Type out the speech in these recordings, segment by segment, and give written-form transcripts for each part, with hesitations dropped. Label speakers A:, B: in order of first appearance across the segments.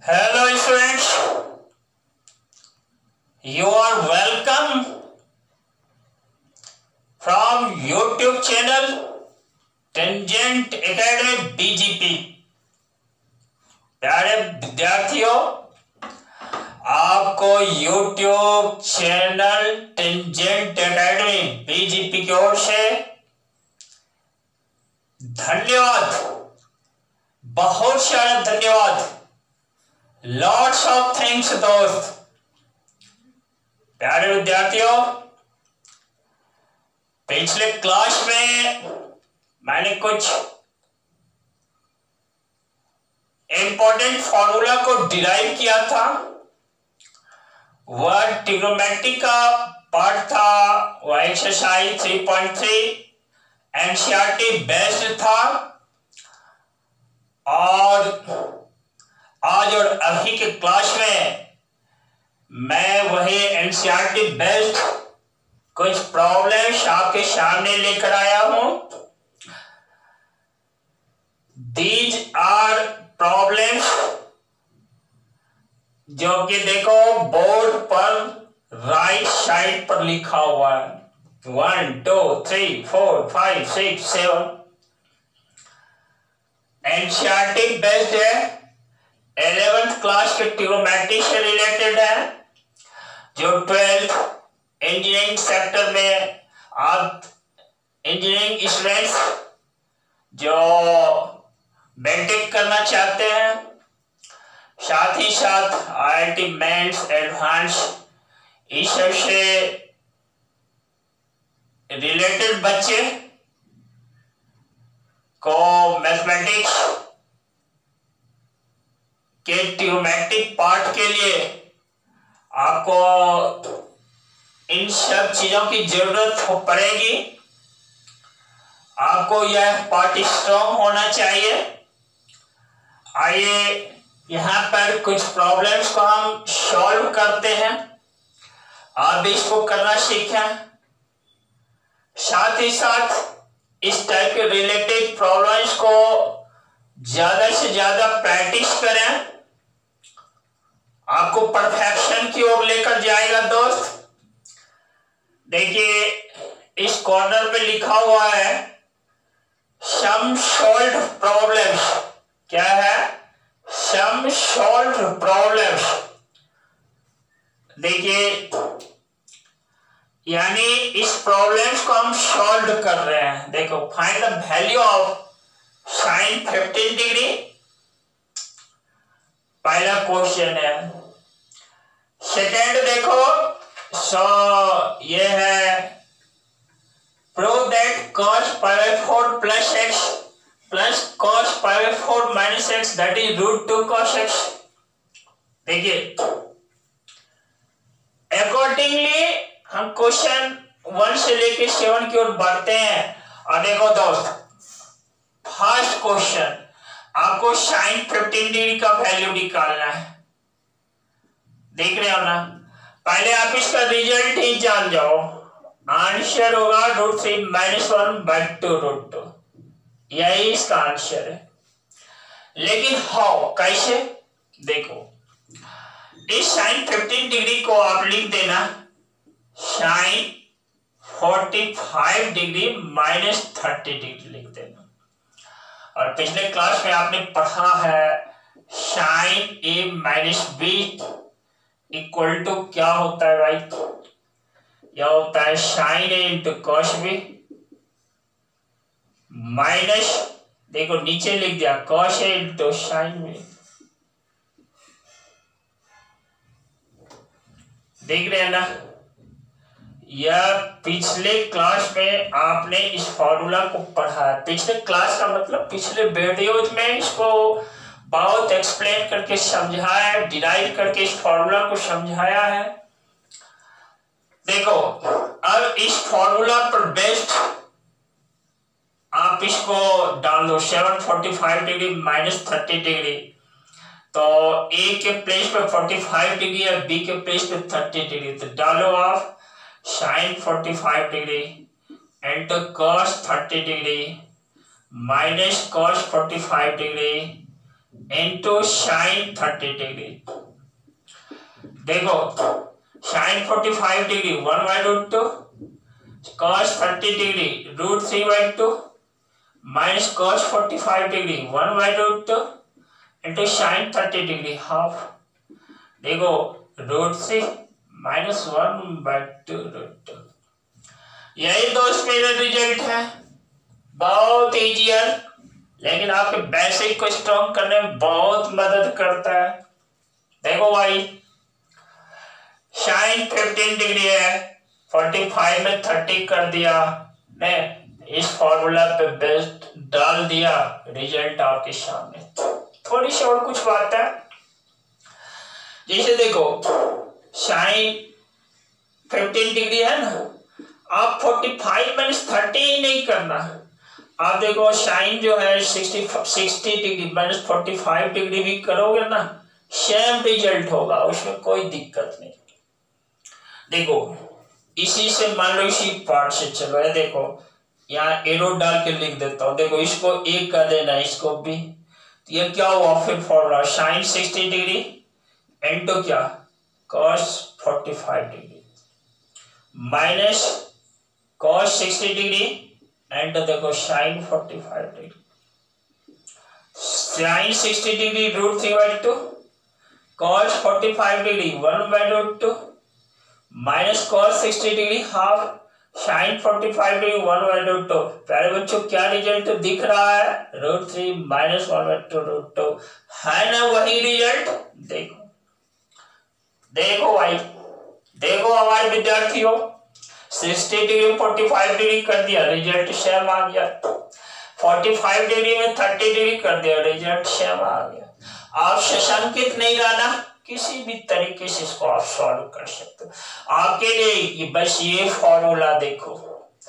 A: Hello students, you are welcome from YouTube channel tangent academy BGP। प्यारे विद्यार्थियों, आपको YouTube channel tangent academy BGP की ओर से धन्यवाद, बहुत सारा धन्यवाद, लॉट्स ऑफ थैंक्स दोस्त। प्यारे विद्यार्थियों, पिछले क्लास में मैंने कुछ इंपॉर्टेंट फॉर्मूला को डिराइव किया था। वह ट्रिग्नोमेट्री का पार्ट था, वह एक्सरसाइज 3.3 एनसीईआरटी बेस्ड था। और आज और अभी के क्लास में मैं वही एनसीईआरटी बेस्ड कुछ प्रॉब्लम्स आपके सामने लेकर आया हूं। दीज आर प्रॉब्लम्स जो कि देखो बोर्ड पर राइट साइड पर लिखा हुआ है। 1 2 3 4 5 6 7 एनसीईआरटी बेस्ड है, 11th क्लास के ट्रिग्नोमेट्री से रिलेटेड है। जो 12th इंजीनियरिंग सेक्टर में आप इंजीनियरिंग स्टूडेंट्स जो बीटेक करना चाहते हैं, साथ ही साथ आईआईटी मेंस एडवांस इस सब से रिलेटेड बच्चे को मैथमेटिक्स के ट्रिग्नोमेट्रिक पार्ट के लिए आपको इन सब चीजों की जरूरत पड़ेगी। आपको यह पार्ट स्ट्रॉन्ग होना चाहिए। आइए यहाँ पर कुछ प्रॉब्लम्स को हम सॉल्व करते हैं। आप भी इसको करना सीखें, साथ ही साथ इस टाइप के रिलेटेड प्रॉब्लम्स को ज्यादा से ज्यादा प्रैक्टिस करें। आपको परफेक्शन की ओर लेकर जाएगा दोस्त। देखिए इस कॉर्नर पे लिखा हुआ है सम सॉल्व्ड प्रॉब्लम्स। क्या है? सम सॉल्व्ड प्रॉब्लम्स। देखिए यानी इस प्रॉब्लम्स को हम सॉल्व कर रहे हैं। देखो find the value of sine 15 degree, पहला क्वेश्चन है। सेकेंड देखो, ये है prove that cos π/4 plus x प्लस cos π/4 minus x that is √2 cos x। देखिए अकॉर्डिंगली हम क्वेश्चन 1 से लेके 7 की ओर बढ़ते हैं। और देखो दोस्त, फर्स्ट क्वेश्चन आपको साइन 15 डिग्री का वैल्यू निकालना है। देख रहे हो ना? पहले आप इसका रिजल्ट ही जान जाओ। आंसर होगा √3 - 1/2√2। यही इसका आंसर है। लेकिन हाउ, कैसे? देखो इस साइन 15 डिग्री को आप लिख देना साइन 45 डिग्री -30 डिग्री लिख देना। और पिछले क्लास में आपने पढ़ा है sine a - b equal to क्या होता है भाई? यह होता है sine a into cos b minus, देखो नीचे लिख दिया cos a into sine b। देख रहे हैं ना? यह पिछले क्लास में आपने इस फॉर्मूला को पढ़ा है। पिछले क्लास का मतलब पिछले वीडियोज में इसको बहुत एक्सप्लेन करके समझाया है, डिराइव करके इस फॉर्मूला को समझाया है। देखो अब इस फॉर्मूला पर बेस्ड आप इसको डाल दो 745 डिग्री -30 डिग्री। तो ए के प्लेस पे 45 डिग्री है, बी के प्लेस पे 30 डिग्री। तो डालो आप sine 45 degree into cos 30 degree minus cos 45 degree into sine 30 degree. देखो sine 45 degree 1/√2 cos 30 degree √3/2 minus cos 45 degree 1/√2 into sine 30 degree half. देखो √3 माइनस 1/2√2। यही दोस्त मेरा रिजल्ट है। बहुत इजी है, लेकिन आपके बेसिक को स्ट्रॉन्ग करने में बहुत मदद करता है। देखो भाई साइन 15 डिग्री है, 45 में 30 कर दिया ने, इस फॉर्मूला पे बेस्ट डाल दिया, रिजल्ट आपके सामने। थोड़ी सी और कुछ बात है, जैसे देखो साइन 15 डिग्री है ना, आप 45 माइनस 30 ही नहीं करना। आप देखो साइन जो है 60 डिग्री माइनस 45 डिग्री भी करोगे ना, सेम रिजल्ट होगा, उसमें कोई दिक्कत नहीं। देखो इसी से मान लो इसी पार्ट से चलो, है देखो यहाँ एरो डाल के लिख देता हूँ। देखो इसको एक कर देना, इसको भी, तो ये क्या हुआ फिर फॉर्मूला साइन 60 डिग्री इंटू क्या cos 45 degree minus cos 60 degree into देखो sine 45 degree. Sine 60 degree √3/2 cos 45 degree 1/√2 minus cos 60 degree half sine 45 degree 1/√2। प्यारे बच्चों क्या रिजल्ट दिख रहा है, √3 माइनस 1/√2 है ना, वही रिजल्ट। देखो देखो भाई, देखो हमारे विद्यार्थियों 60 डिग्री 45 डिग्री कर दिया, रिजल्ट सेम आ गया। 45 डिग्री में 30 डिग्री कर दिया, रिजल्ट सेम आ गया। आप सशंकित नहीं रहना, किसी भी तरीके से इसको आप सॉल्व कर सकते हो। आपके लिए बस ये फॉर्मूला देखो,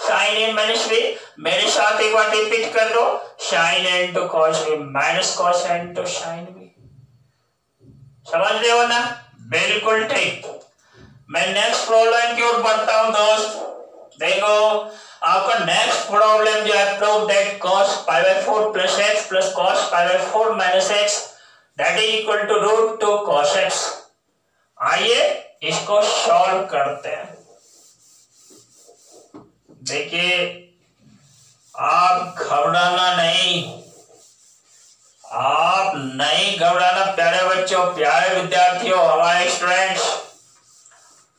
A: साइन ए माइनस बी, मेरे साथ एक बार रिपीट कर दो, sine A into cos B minus cos A into sine B. समझ रहे हो ना, बिल्कुल ठीक। मैं नेक्स्ट प्रॉब्लम की ओर बढ़ता हूं दोस्त। देखो आपका नेक्स्ट प्रॉब्लम जो है, prove that cos π/4 plus x plus cos π/4 minus x that is equal to √2 cos x। आइए इसको सॉल्व करते हैं। देखिए आप घबराना नहीं, आप नहीं घबराना प्यारे बच्चों, प्यारे विद्यार्थियों, हमारे स्टूडेंट्स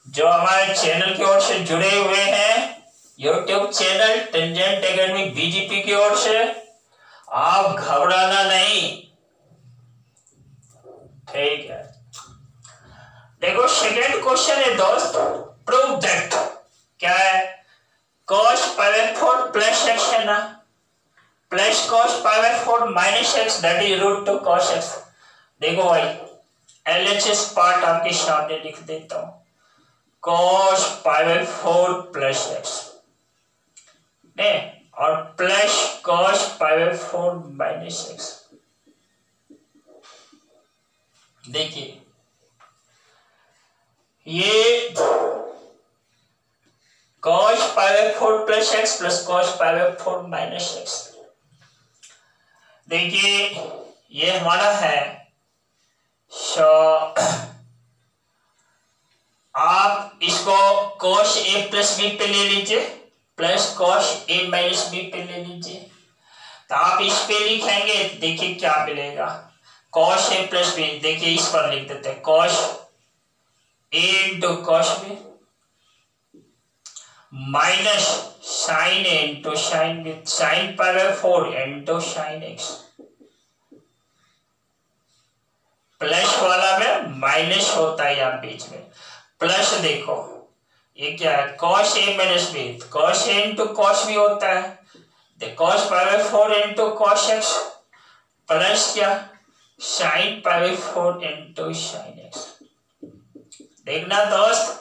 A: जो हमारे चैनल की ओर से जुड़े हुए हैं, YouTube channel tangent academy BGP की ओर से, आप घबराना नहीं, ठीक है। देखो सेकेंड क्वेश्चन है दोस्त, प्रूव दैट, क्या है, cos π/4 प्लस x है ना, plus cos π/4 minus x that is √2 cos x। देखो भाई LHS पार्ट आपके सामने लिख देता हूं, cos π/4 प्लस x और प्लस cos π/4 माइनस x। देखिए ये cos π/4 plus x plus cos π/4 minus x। देखिए ये हमारा है, आप इसको cos a प्लस b पे ले लीजिए, plus cos a minus b पे ले लीजिए, तो आप इस पे लिखेंगे, देखिए क्या मिलेगा, cos a प्लस b, देखिए इस पर लिख देते हैं cos a into cos b minus sine a into sine b, sine π/4 into sine x, plus वाला में माइनस होता है यहाँ बीच में, प्लस देखो ये क्या है, cos a minus b, cos a into cos b होता है, cos π/4 into cos x plus क्या साइन π/4 इंटू साइन x। देखना दोस्त,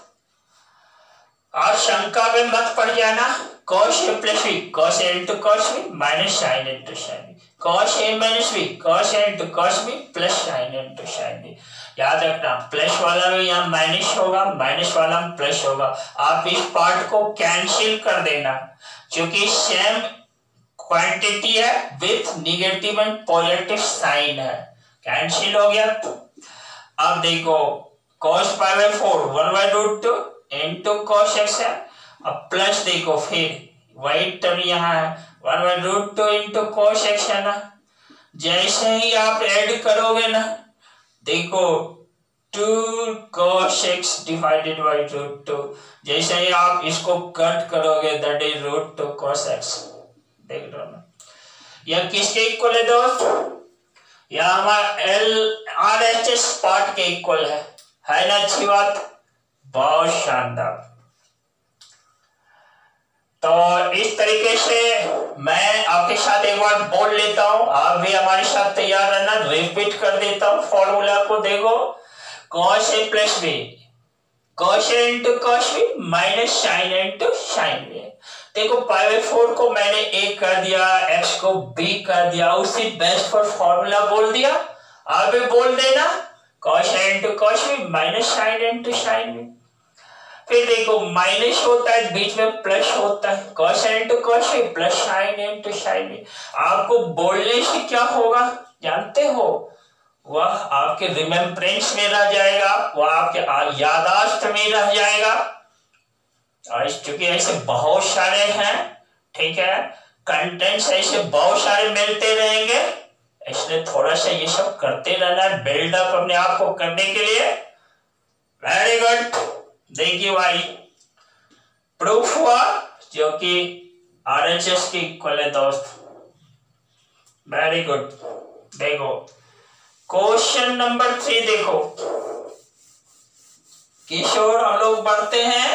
A: आप शंका में मत पड़ जाना, cos a plus b, cos a into cos b minus sine into sine b, cos a minus b, cos a into cos b plus sine into sine b। याद रखना प्लस वाला में यहाँ माइनस होगा, माइनस वाला में plus होगा, आप इस पार्ट को कैंसिल कर देना, क्योंकि सेम क्वांटिटी है with negative and positive sign है, कैंसिल हो गया। अब देखो cos pi by 4 1/√2 into cos x है। अब प्लस देखो फिर वही टर्म यहाँ है 1/√2 इंटू cos x है ना। जैसे ही आप ऐड करोगे ना देखो 2 cos x डिवाइडेड बाई √2, जैसे ही आप इसको कट करोगे दैट इज √2 cos x। देख रहे हो ना, यह किसके इक्वल है दोस्त? यह हमारा LRHS पार्ट के इक्वल है ना। अच्छी बात, बहुत शानदार। तो इस तरीके से मैं आपके साथ एक बार बोल लेता हूं, आप भी हमारे साथ तैयार रहना। रिपीट कर देता हूं फॉर्मूला को। देखो cos a plus b, cos a into cos b minus sin a into sin b। देखो पाई बाई 4 को मैंने a कर दिया, x को b कर दिया, उसी बेस्ट पर फॉर्मूला बोल दिया। आप भी बोल देना cos a into cos b minus sin a into sin b। फिर देखो माइनस होता है बीच में प्लस होता है, cos a into cos b plus sin a into sin b। आपको बोलने से क्या होगा जानते हो? वह आपके रिमेम्बरेंस में रह जाएगा, वह आपके यादाश्त में रह जाएगा। और चूंकि ऐसे बहुत सारे हैं, ठीक है, कंटेंट्स ऐसे बहुत सारे मिलते रहेंगे, इसलिए थोड़ा सा ये सब करते रहना है बिल्डअप अपने आप को करने के लिए। Very good. देखिए भाई प्रूफ हुआ जो कि RHS के इक्वल है दोस्त। Very good. देखो क्वेश्चन नंबर 3 देखो किशोर, हम लोग बढ़ते हैं।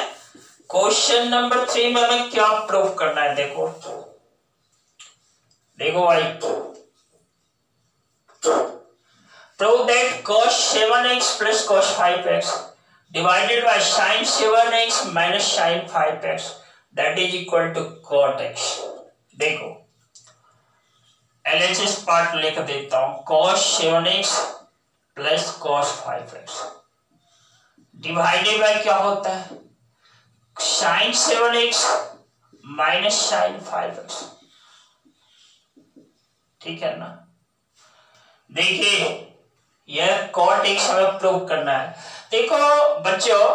A: क्वेश्चन नंबर 3 में हमें क्या प्रूफ करना है? देखो भाई, prove that cos 7x plus cos 5x divided by sin 7x minus sin 5x that is equal to cot x। देखो LHS पार्ट लिख देता हूं, cos 7x plus cos 5x divided by क्या होता है sin 7x minus sin 5x। ठीक है ना। देखिए यह cot x हमें प्रूव करना है। देखो बच्चों,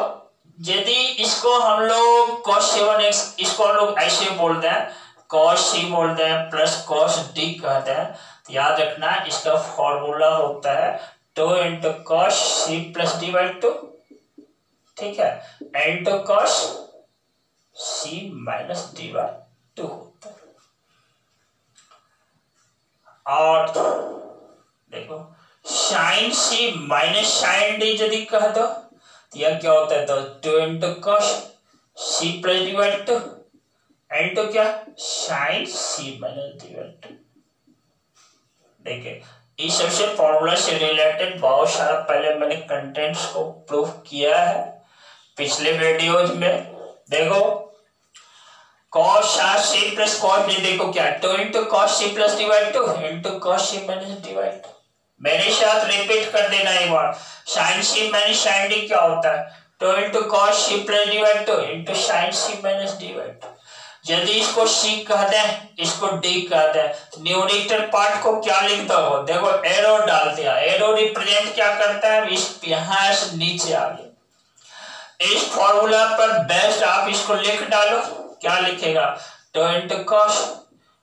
A: यदि इसको हम लोग cos 7x, इसको हम लोग ऐसे बोलते हैं cos c बोलते हैं प्लस cos d कहते हैं, तो याद रखना इसका फॉर्मूला होता है 2 into cos c plus d by 2। ठीक है, into cos c minus d by 2 होता है। और देखो sin c minus sin d यदि कह दो तो यह क्या होता है? तो 2 into cos c plus d by 2 into क्या sin c minus d by 2। देखिए इस सबसे फॉर्मूला से रिलेटेड बहुत सारा पहले मैंने कंटेंट्स को प्रूफ किया है पिछले वीडियोज में। देखो cos c plus cos d, देखो क्या 2 into cos c plus d by 2 into cos c minus d by 2। मेरे साथ रिपीट कर देना एक बार, sin c minus sin d क्या होता है? 2 into cos c plus d by 2 into sin c minus d by 2। यदि इसको c कह दें, इसको d कह दें, न्यूमरेटर पार्ट को क्या लिख दो? देखो एरो डाल दिया, एरो रिप्रेजेंट क्या करता है? इस यहां से नीचे आ गया। इस फॉर्मूला पर बेस्ट आप इसको लिख डालो, क्या लिखेगा? 2 into cos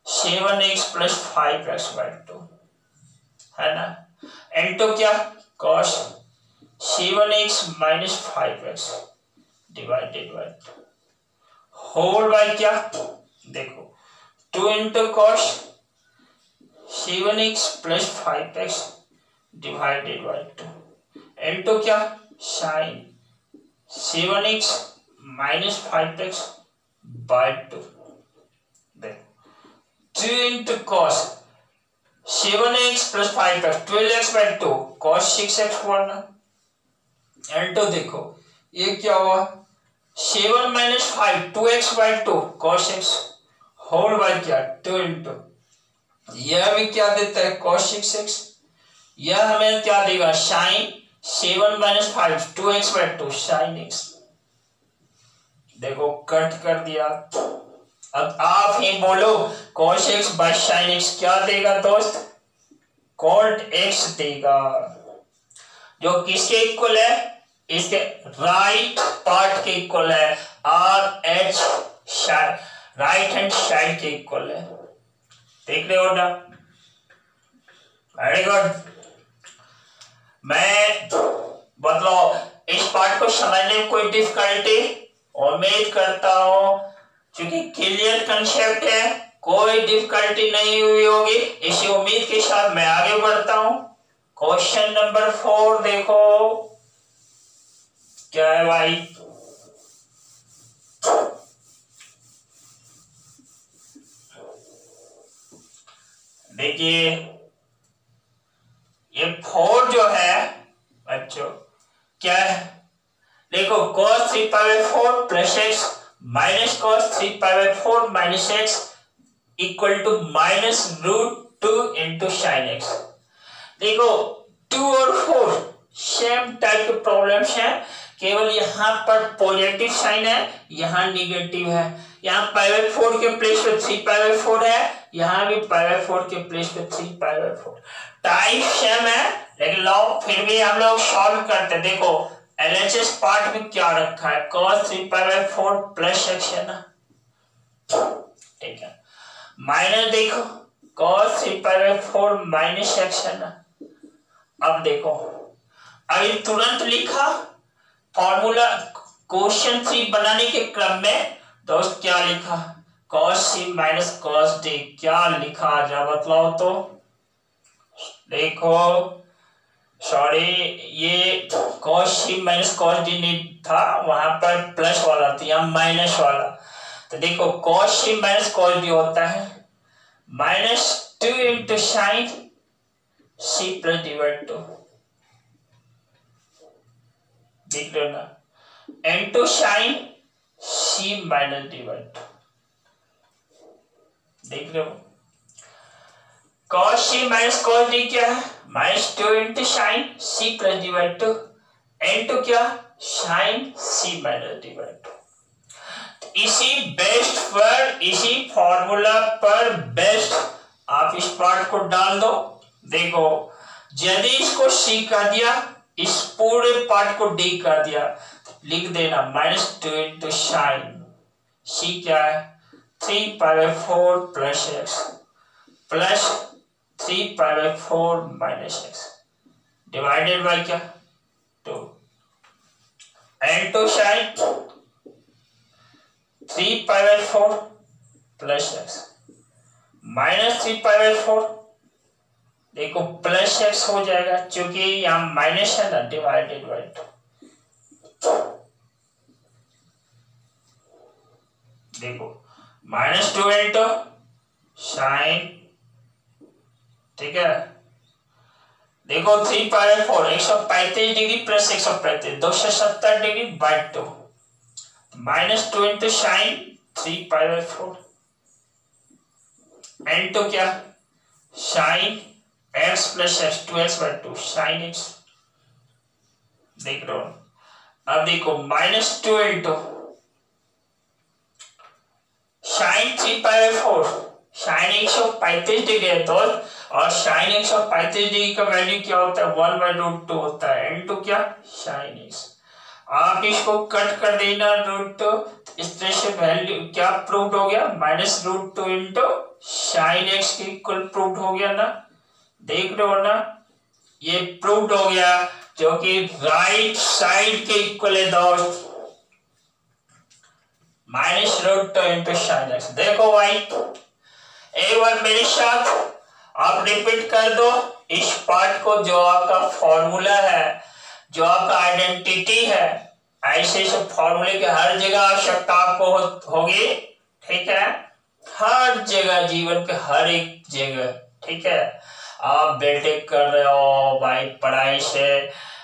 A: 7x plus 5x by 2 है ना, इंटू क्या cos 7x minus 5x divided by 2 whole by क्या? देखो 2 into cos 7x plus 5x divided by 2 into क्या sin 7x minus 5x by 2। देखो 2 into cos 7x plus 5x 12x by 2 cos 6x हुआ ना, into देखो ये क्या हुआ 7 minus 5 2x by 2 cos x whole by क्या 2 इंटू, यह भी क्या देता है cos 6x, यह हमें क्या देगा sin 7 minus 5 2x by 2 sin x। देखो कट कर दिया। अब आप ही बोलो cos x by sin x क्या देगा दोस्त? cot x देगा जो किसके इक्वल है, इसके राइट पार्ट के इक्वल है, R H right hand side के इक्वल है। देख रहे हो ना, वेरी गुड। मैं मतलब इस पार्ट को समझने में कोई डिफिकल्टी उम्मीद करता हूं, क्योंकि क्लियर कंसेप्ट है, कोई डिफिकल्टी नहीं हुई होगी। इसी उम्मीद के साथ मैं आगे बढ़ता हूं। क्वेश्चन नंबर 4 देखो क्या है भाई। देखिए ये 4 जो है बच्चों क्या है, देखो cos 3π/4 plus x minus cos 3π/4 minus x equal to minus √2 into sine x. देखो 2 और 4 सेम टाइप के प्रॉब्लम्स हैं, केवल यहाँ पर पॉजिटिव साइन है, यहाँ निगेटिव है। यहाँ π/4 के प्लेस पे 3π/4 है, यहाँ भी π/4 के प्लेस पे 3π/4। टाइप सेम है, लेकिन लो फिर भी हम लोग सॉल्व करते। देखो LHS पार्ट में क्या रखा है, cos 3π/4 प्लस एक्स है ना, ठीक है। माइनस देखो cos 3π/4 माइनस एक्स है ना। अब देखो अभी तुरंत लिखा फॉर्मूला, क्वेश्चन 3 बनाने के क्रम में दोस्त क्या लिखा, cos c minus cos d क्या लिखा जा बतलाओ तो। देखो सॉरी ये cos c minus cos d नहीं था, वहां पर प्लस वाला था, यहाँ माइनस वाला। तो देखो cos c minus cos d होता है -2 into sign c plus d/2। देख लो ना, into sine c minus d/2। देख लो cos c minus cos d क्या है, -2 into sign c plus d/2 into क्या साइन c माइनस d/2। इसी बेस्ट पर, इसी फॉर्मूला पर बेस्ट आप इस पार्ट को डाल दो। देखो यदि इसको c कर दिया, इस पूरे पार्ट को d कर दिया, लिख देना -2 इंटू साइन c क्या है 3π/4 plus x plus 3π/4 minus x divided by क्या 2 into sine 3π/4 plus x minus 3π/4। देखो प्लस एक्स हो जाएगा क्योंकि यहाँ माइनस है ना, डिवाइडेड बाय 2। देखो -2 इंटू साइन, ठीक है। देखो 3π/4 135 degree plus 135 270 degree by 2 -2 into sine 3π/4 into क्या sine x plus x 2x/2 sine x. देख रहे हो, अब देखो -2 इंटू साइन 3π/4 साइन 135 डिग्री है दोस्त, और साइन 135 डिग्री का वैल्यू क्या होता है 1/√2 होता है इंटू क्या साइन एक्स। आप इसको कट कर देना √2, इस तरह से वैल्यू क्या प्रूव्ड हो गया -√2 इंटू साइन एक्स के इक्वल प्रूव्ड हो गया ना। देख रहे हो ना, ये प्रूव्ड हो गया जो कि राइट साइड के इक्वल है दोस्त, -√2 इंटू साइन एक्स। देखो भाई एक बार मेरे साथ आप रिपीट कर दो इस पार्ट को, जो आपका फॉर्मूला है, जो आपका आइडेंटिटी है। ऐसे फॉर्मूले के हर जगह आवश्यकता आपको होगी, ठीक है, हर जगह, जीवन के हर एक जगह, ठीक है। आप बीटेक कर रहे हो भाई, पढ़ाई से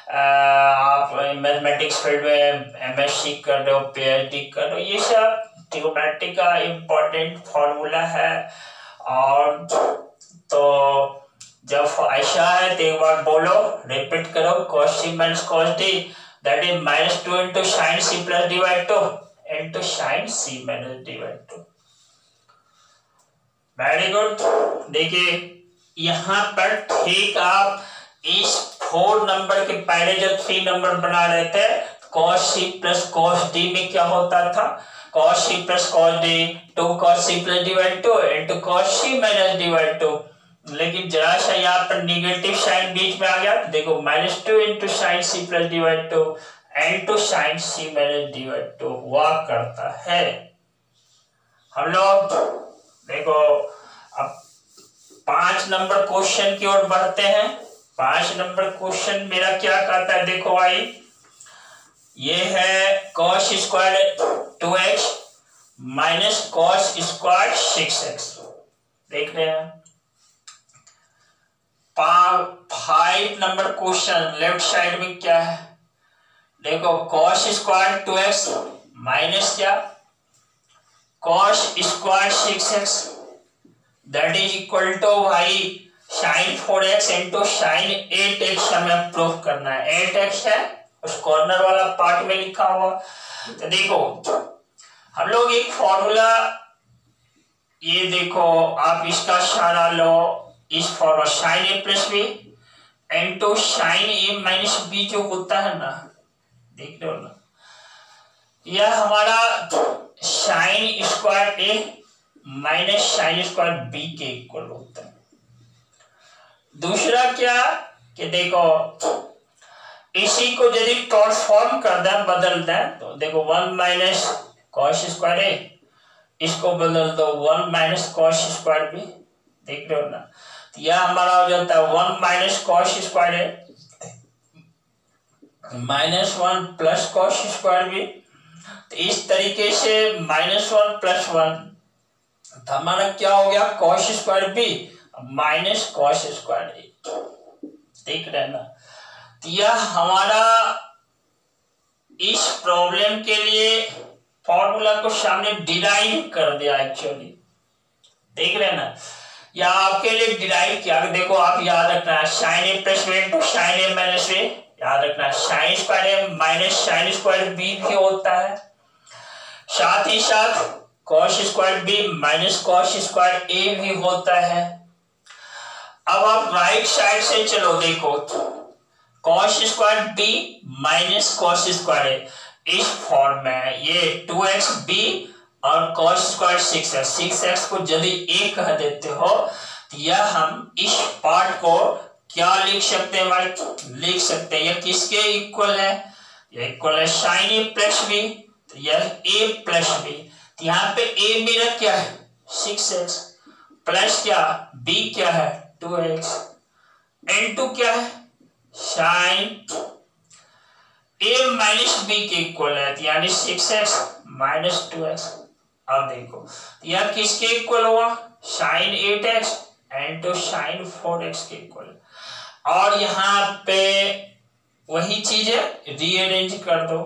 A: आप मैथमेटिक्स फील्ड में एमएससी कर रहे हो, पीएचडी कर रहे हो, ये सब ट्रिग्नोमेट्री का इम्पोर्टेंट फॉर्मूला है। और तो जब ऐसा है तो एक बार बोलो, रिपीट करो, cos c minus cos d that is -2 into sign c plus d/2 into sine c minus d/2। Very good. देखिए यहाँ पर ठीक आप इस 4 नंबर के पहले जब 3 नंबर बना रहे थे cos c plus cos d में क्या होता था, cos c plus cos d 2 cos c plus divide 2 into cos c minus divide 2, लेकिन जरा सा यहाँ पर निगेटिव साइन बीच में आ गया तो देखो -2 into sign c plus divide 2 into sign c minus divide 2 हुआ करता है। हम लोग देखो अब 5 नंबर क्वेश्चन की ओर बढ़ते हैं। 5 नंबर क्वेश्चन मेरा क्या कहता है, देखो भाई ये है cos square 2x minus cos square 6x, देख रहे हैं। 5 नंबर क्वेश्चन लेफ्ट साइड में क्या है, देखो cos स्क्वायर 2x माइनस क्या cos square 6x that is equal to भाई sin 4x into sin 8x हमें प्रूव करना है। 8x है उस कॉर्नर वाला पार्ट में लिखा हुआ। तो देखो हम लोग एक फॉर्मूला, ये देखो आप इसका सहारा लो, इस formula sin a plus B into sin a minus B जो होता है ना, देख लो ना, यह हमारा sin square a minus sin square b के इक्वल होता है। दूसरा क्या कि देखो इसी को यदि ट्रांसफॉर्म कर दें, बदल दें, तो देखो 1 माइनस cos स्क्वायर a, इसको बदल दो 1 माइनस cos स्क्वायर b, देख रहे हो ना, तो यह हमारा हो जाता है 1 minus cos square a minus 1 plus cos square b। तो इस तरीके से -1 प्लस 1 तो हमारा क्या हो गया cos square b minus cos square a, देख रहे हैं ना। तो यह हमारा इस प्रॉब्लम के लिए फॉर्मूला को सामने डिराइव कर दिया एक्चुअली, देख रहे हैं ना, या आपके लिए डिराइव किया। देखो आप याद रखना है sin a plus b into sin a minus b, याद रखना sin square a minus sin square b भी होता है, साथ ही साथ cos square b minus cos square a भी होता है। अब आप राइट साइड से चलो, देखो cos square b minus cos square a इस फॉर्म में है, ये 2xb और cos स्क्वायर 6x, 6x को यदि a कह देते हो तो यह हम इस पार्ट को क्या लिख सकते हैं भाई, लिख सकते हैं यह किसके इक्वल है, यह इक्वल है sin a प्लस b, तो यह a प्लस b, तो यहाँ पे a मेरा क्या है 6x प्लस क्या b क्या है 2x इनटू क्या है sin a माइनस b के इक्वल है, यानी 6x माइनस 2x। अब देखो यह किसके इक्वल हुआ sin 8x into sin 4x के इक्वल, और यहाँ पे वही चीज है रीअरेंज कर दो,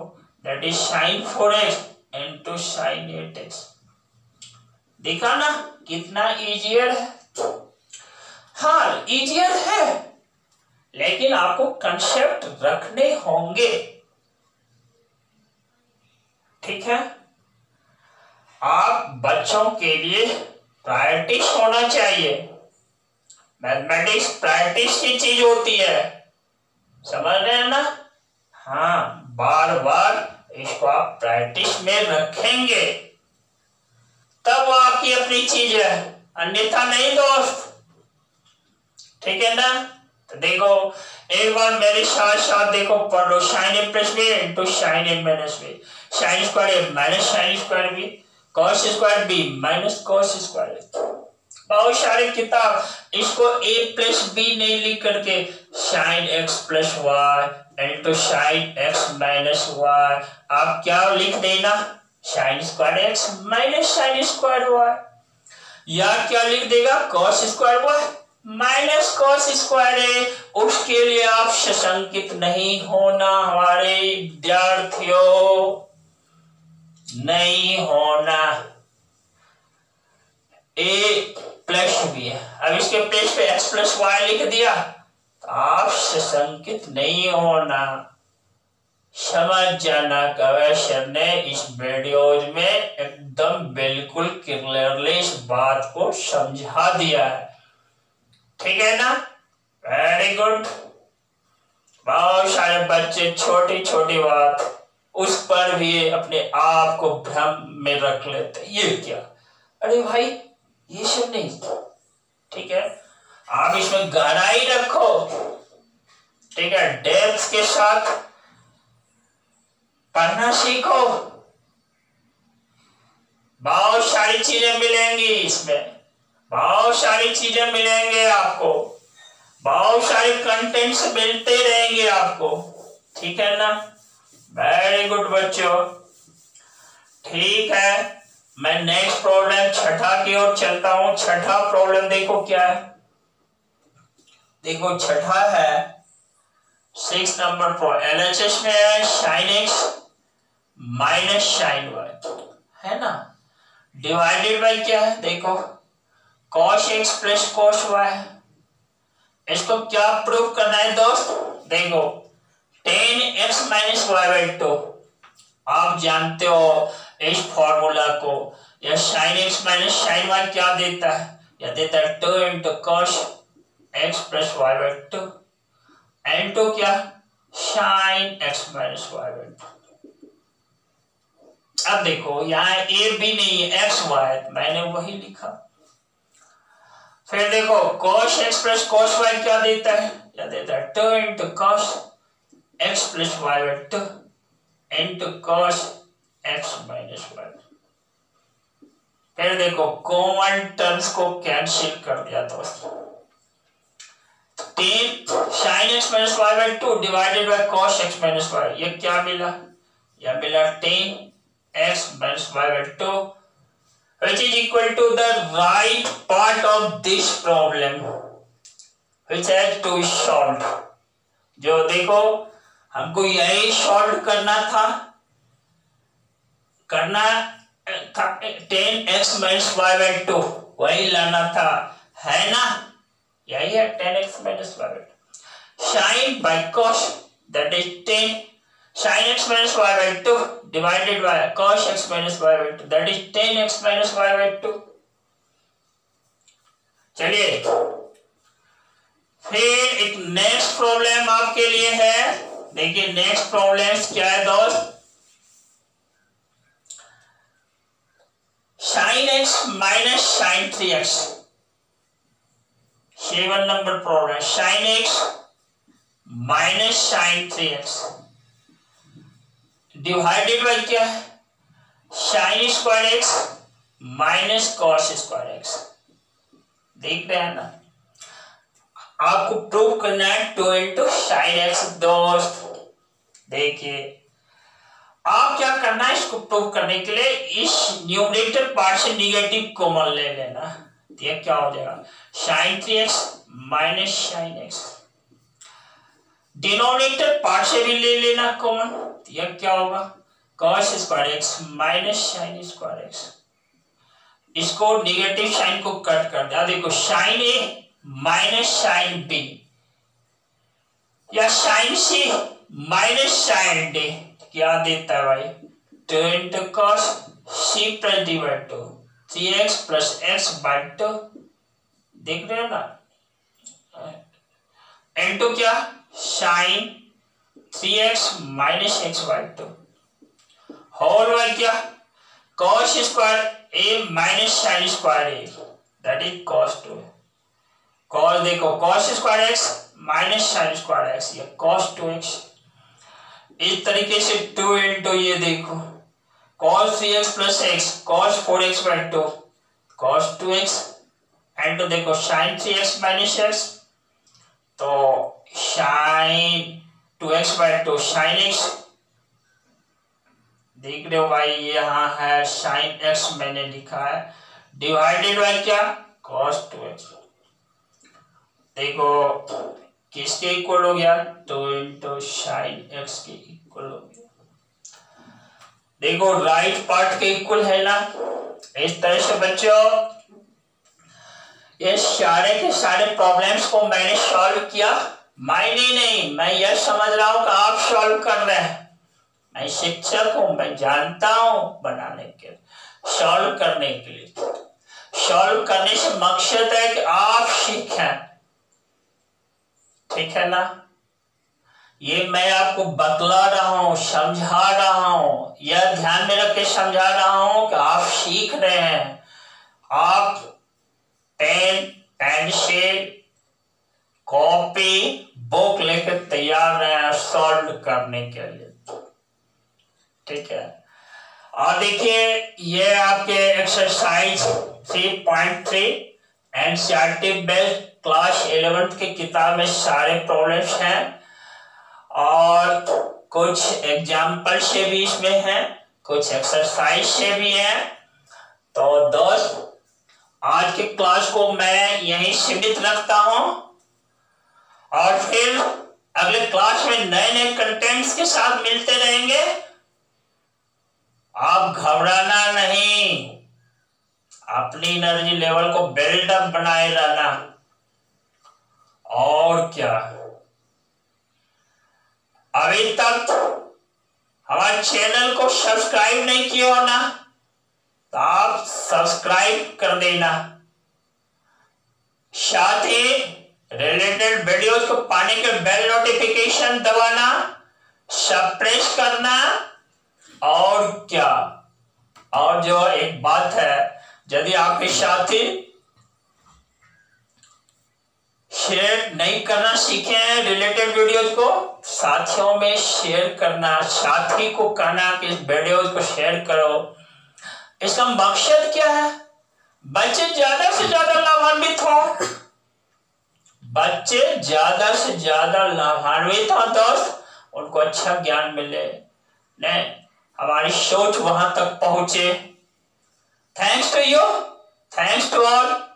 A: that is sin 4x into sin 8x। देखा ना कितना इजियर है, हाँ इजियर है, लेकिन आपको कंसेप्ट रखने होंगे, ठीक है। आप बच्चों के लिए प्रैक्टिस होना चाहिए, मैथमेटिक्स प्रैक्टिस की चीज होती है, समझ रहे हैं ना। हाँ बार बार इसको आप प्रैक्टिस में रखेंगे तब आपकी अपनी चीज है, अन्यथा नहीं दोस्त, ठीक है ना। तो देखो एक बार मेरे साथ साथ देखो पढ़ लो sin a plus b into sin a minus b, sin square a minus sin square b, cos square b minus cos square a। बहुत सारे किताब इसको a प्लस b नहीं लिख करके sin x plus y into sin x minus y, आप क्या लिख देना sin square x minus sin square y, या क्या लिख देगा cos square y minus cos square a। उसके लिए आप सशंकित नहीं होना हमारे विद्यार्थियों, नहीं होना। a प्लस b है, अब इसके प्लेस पे x प्लस वाई लिख दिया तो आप सशंकित नहीं होना, समझ जाना। कवि सर ने इस वीडियोज में एकदम बिल्कुल क्लियरली इस बात को समझा दिया है। ठीक है ना? Very good. बहुत सारे बच्चे छोटी छोटी बात उस पर भी अपने आप को भ्रम में रख लेते, ये क्या, अरे भाई ये सब नहीं, ठीक है? आप इसमें गहराई रखो, ठीक है? डेप्थ के साथ पढ़ना सीखो, बहुत सारी चीजें मिलेंगी इसमें, बहुत सारी चीजें मिलेंगे आपको, बहुत सारे कंटेंट्स मिलते रहेंगे आपको, ठीक है ना? वेरी गुड बच्चों। ठीक है, मैं नेक्स्ट प्रॉब्लम छठा की ओर चलता हूं। छठा प्रॉब्लम देखो क्या है, देखो छठा है 6 नंबर पर LHS में है sin x minus sin y, है ना? डिवाइडेड बाय क्या है, देखो cos x plus cos y। इसको क्या प्रूव करना है दोस्त, देखो tan x minus y by 2, आप जानते हो इस फॉर्मूला को, या sin x minus sin y क्या देता है, या देता है 2 into cos x plus y by 2 into क्या sin x minus y by 2। अब देखो यहाँ ए भी नहीं है, एक्स वाई, मैंने वही लिखा। फिर देखो cos x plus cos y क्या देता है, क्या देता है 2 into cos x plus y by 2 into cos x minus y। फिर देखो कॉमन टर्म्स को कैंसिल कर दिया दोस्तों, sin x minus y by 2 divided by cos x minus y, ये क्या मिला, यह मिला tan x minus y by 2, which is equal to the right part of this problem which has to be solved। जो देखो हमको यही solve करना था tan x minus y by 2 वही लाना था, है ना? यही है tan x minus y by 2 sin by cos, that is tan sin x minus y by 2 divided by cos x minus y by 2, that is tan x minus y by 2। चलिए फिर एक नेक्स्ट प्रॉब्लम आपके लिए है, देखिए next problem क्या है दोस्त, sin x minus sin 3x। 7 number problem, sin x minus sin 3x divided by क्या है sin square x minus cos square x। देख रहे हैं ना, आपको प्रूव करना है 2 इंटू sin x दोस्त। देखिए आप क्या करना है, इसको प्रूव करने के लिए इस न्यूमरेटर पार्ट से निगेटिव कॉमन ले लेना, ये क्या हो जाएगा sin 3x minus sin x। Denominator part से भी ले लेना कॉमन, यह क्या होगा cos square x minus sin square x। इसको निगेटिव साइन को कट कर दिया, देखो sin a minus sin b या sin c minus sin d क्या देता है भाई 2 into cos c plus d by 2 3x plus x by 2। देख रहे हो ना, इंटू क्या sin 3x minus x by 2 whole by क्या cos square a minus sin square a, that is cos 2। cos देखो cos square x minus sin square x, ये cos 2x। इस तरीके से 2 इंटू ये देखो cos 3x plus x cos 4x by 2 cos 2x into देखो sin 3x minus x, तो sin 2x by 2 sin x। देख रहे हो भाई यहाँ है sin x मैंने लिखा है, डिवाइडेड बाय क्या cos 2x। देखो किसके इक्वल हो गया 2 इंटू sin x के इक्वल हो गया। देखो राइट पार्ट के इक्वल है ना। इस तरह से बच्चों ये सारे के सारे प्रॉब्लम्स को मैंने सॉल्व किया, मायने नहीं, मैं यह समझ रहा हूं कि आप सॉल्व कर रहे हैं, मैं शिक्षक हूं, मैं जानता हूं बनाने के सॉल्व करने के लिए। सॉल्व करने से मकसद है कि आप सीखें, ठीक है ना। ये मैं आपको बतला रहा हूं, समझा रहा हूं, यह ध्यान में रख के समझा रहा हूं कि आप सीख रहे हैं। आप पेन, पेंसिल, कॉपी, बुक लेकर तैयार रहे सॉल्व करने के लिए, ठीक है। और देखिए ये आपके exercise 3.3 NCERT based class 11th की किताब में सारे प्रॉब्लम्स हैं और कुछ एग्जाम्पल से भी इसमें है, कुछ एक्सरसाइज से भी है। तो दोस्त आज की क्लास को मैं यहीं सीमित रखता हूं और फिर अगले क्लास में नए नए कंटेंट्स के साथ मिलते रहेंगे। आप घबराना नहीं, अपनी एनर्जी लेवल को बिल्डअप बनाए रहना। और क्या, अभी तक हमारे चैनल को सब्सक्राइब नहीं किया हो ना, तो आप सब्सक्राइब कर देना। साथ ही रिलेटेड वीडियोस को पाने के बेल नोटिफिकेशन दबाना, सब प्रेस करना। और क्या, और जो एक बात है, यदि आपके साथी शेयर नहीं करना सीखे हैं रिलेटेड वीडियोस को, साथियों में शेयर करना, साथी को कहना कि इस वीडियोस को शेयर करो। इसका मकसद क्या है? बच्चे ज्यादा से ज्यादा लाभान्वित हो, बच्चे ज्यादा से ज्यादा लाभान्वित हो दोस्त, उनको अच्छा ज्ञान मिले, नहीं हमारी सोच वहां तक पहुंचे। Thanks to you, thanks to all.